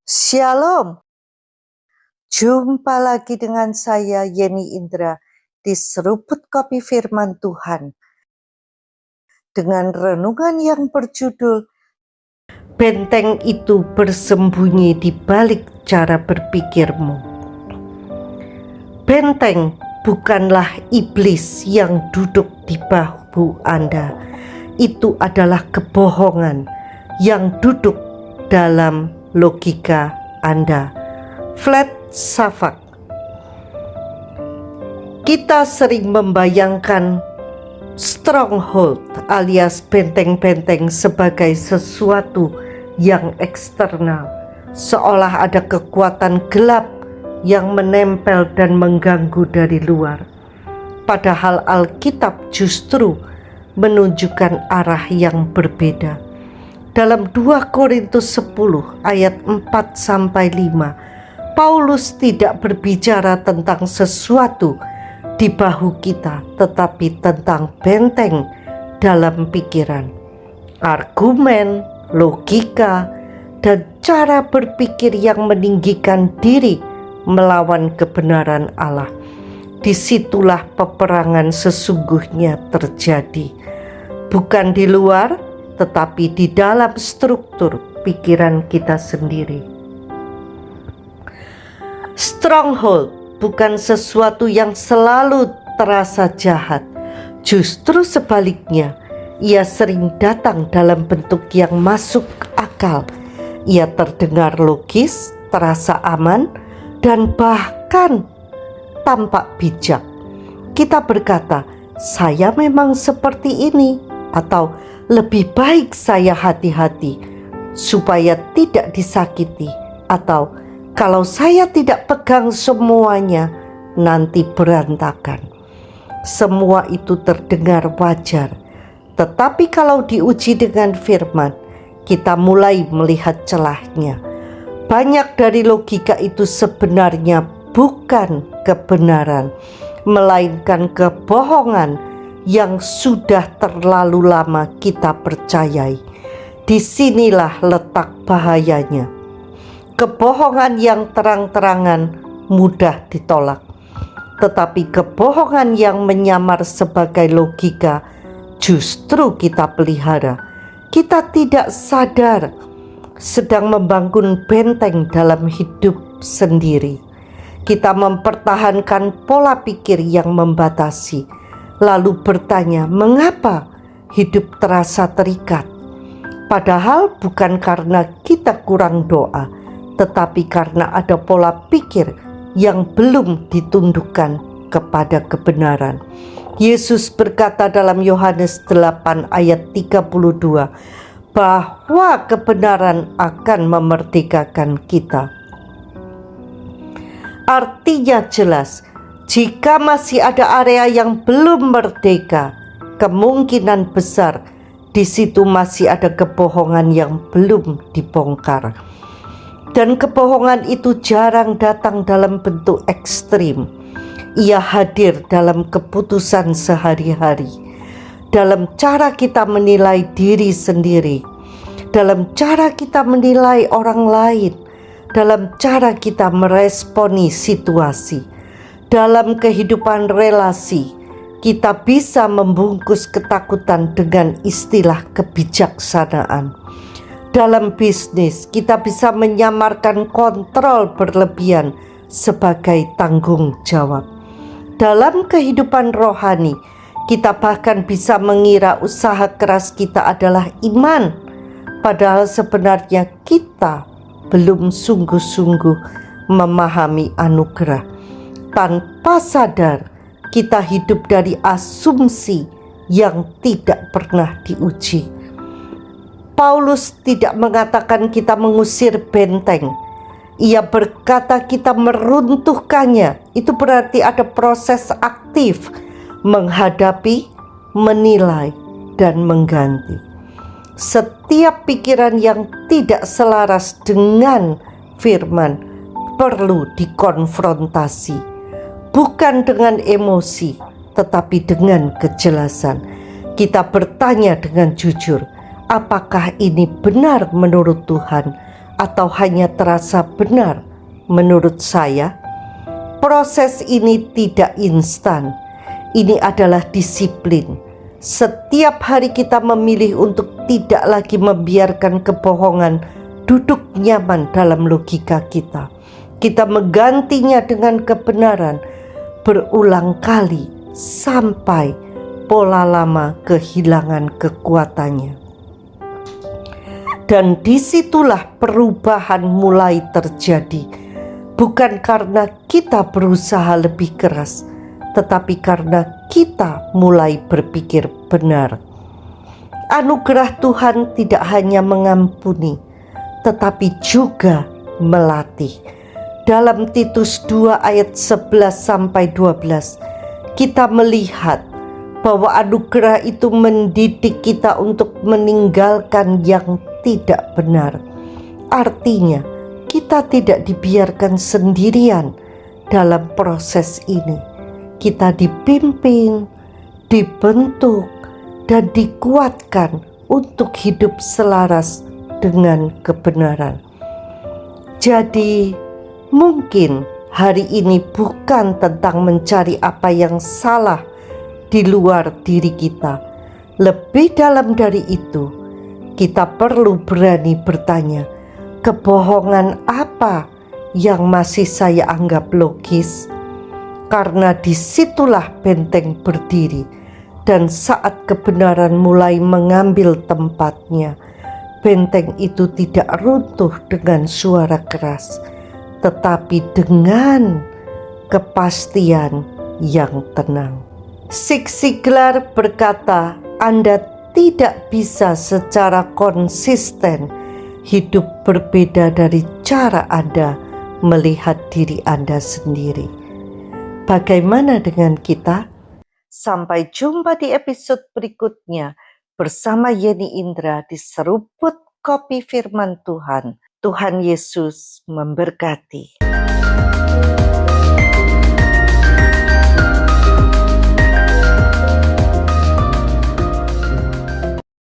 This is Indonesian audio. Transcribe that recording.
Shalom, jumpa lagi dengan saya Yeni Indra di Seruput Kopi Firman Tuhan dengan renungan yang berjudul Benteng itu bersembunyi di balik cara berpikirmu. Benteng bukanlah iblis yang duduk di bahu Anda. Itu adalah kebohongan yang duduk dalam logika Anda. Flat Safak. Kita sering membayangkan stronghold alias benteng-benteng sebagai sesuatu yang eksternal, seolah ada kekuatan gelap yang menempel dan mengganggu dari luar. Padahal Alkitab justru menunjukkan arah yang berbeda. Dalam 2 Korintus 10 ayat 4-5, Paulus tidak berbicara tentang sesuatu di bahu kita, tetapi tentang benteng dalam pikiran, argumen, logika, dan cara berpikir yang meninggikan diri melawan kebenaran Allah. Disitulah peperangan sesungguhnya terjadi, bukan di luar, tetapi di dalam struktur pikiran kita sendiri. Stronghold bukan sesuatu yang selalu terasa jahat. Justru sebaliknya, ia sering datang dalam bentuk yang masuk akal. Ia terdengar logis, terasa aman, dan bahkan tampak bijak. Kita berkata, saya memang seperti ini, atau lebih baik saya hati-hati supaya tidak disakiti, atau kalau saya tidak pegang semuanya nanti berantakan. Semua itu terdengar wajar, tetapi kalau diuji dengan firman, kita mulai melihat celahnya. Banyak dari logika itu sebenarnya bukan kebenaran, melainkan kebohongan yang sudah terlalu lama kita percayai. Disinilah letak bahayanya. Kebohongan yang terang-terangan mudah ditolak, tetapi kebohongan yang menyamar sebagai logika justru kita pelihara. Kita tidak sadar sedang membangun benteng dalam hidup sendiri. Kita mempertahankan pola pikir yang membatasi, lalu bertanya, mengapa hidup terasa terikat? Padahal bukan karena kita kurang doa, tetapi karena ada pola pikir yang belum ditundukkan kepada kebenaran. Yesus berkata dalam Yohanes 8 ayat 32 bahwa kebenaran akan memerdekakan kita. Artinya jelas, jika masih ada area yang belum merdeka, kemungkinan besar di situ masih ada kebohongan yang belum dibongkar. Dan kebohongan itu jarang datang dalam bentuk ekstrim. Ia hadir dalam keputusan sehari-hari, dalam cara kita menilai diri sendiri, dalam cara kita menilai orang lain, dalam cara kita meresponi situasi. Dalam kehidupan relasi, kita bisa membungkus ketakutan dengan istilah kebijaksanaan. Dalam bisnis, kita bisa menyamarkan kontrol berlebihan sebagai tanggung jawab. Dalam kehidupan rohani, kita bahkan bisa mengira usaha keras kita adalah iman, padahal sebenarnya kita belum sungguh-sungguh memahami anugerah. Tanpa sadar, kita hidup dari asumsi yang tidak pernah diuji. Paulus tidak mengatakan kita mengusir benteng. Ia berkata kita meruntuhkannya. Itu berarti ada proses aktif menghadapi, menilai, dan mengganti. Setiap pikiran yang tidak selaras dengan firman perlu dikonfrontasi. Bukan dengan emosi, tetapi dengan kejelasan. Kita bertanya dengan jujur, apakah ini benar menurut Tuhan atau hanya terasa benar? Menurut saya, proses ini tidak instan. Ini adalah disiplin. Setiap hari kita memilih untuk tidak lagi membiarkan kebohongan duduk nyaman dalam logika kita. Kita menggantinya dengan kebenaran berulang kali sampai pola lama kehilangan kekuatannya. Dan disitulah perubahan mulai terjadi. Bukan karena kita berusaha lebih keras, tetapi karena kita mulai berpikir benar. Anugerah Tuhan tidak hanya mengampuni, tetapi juga melatih. Dalam Titus 2 ayat 11-12, kita melihat bahwa anugerah itu mendidik kita untuk meninggalkan yang tidak benar. Artinya, kita tidak dibiarkan sendirian dalam proses ini. Kita dipimpin, dibentuk, dan dikuatkan untuk hidup selaras dengan kebenaran. Jadi, mungkin hari ini bukan tentang mencari apa yang salah di luar diri kita. Lebih dalam dari itu, kita perlu berani bertanya, kebohongan apa yang masih saya anggap logis? Karena disitulah benteng berdiri, dan saat kebenaran mulai mengambil tempatnya, benteng itu tidak runtuh dengan suara keras, tetapi dengan kepastian yang tenang. Zig Ziglar berkata, Anda tidak bisa secara konsisten hidup berbeda dari cara Anda melihat diri Anda sendiri. Bagaimana dengan kita? Sampai jumpa di episode berikutnya bersama Yeni Indra di Seruput Kopi Firman Tuhan. Tuhan Yesus memberkati.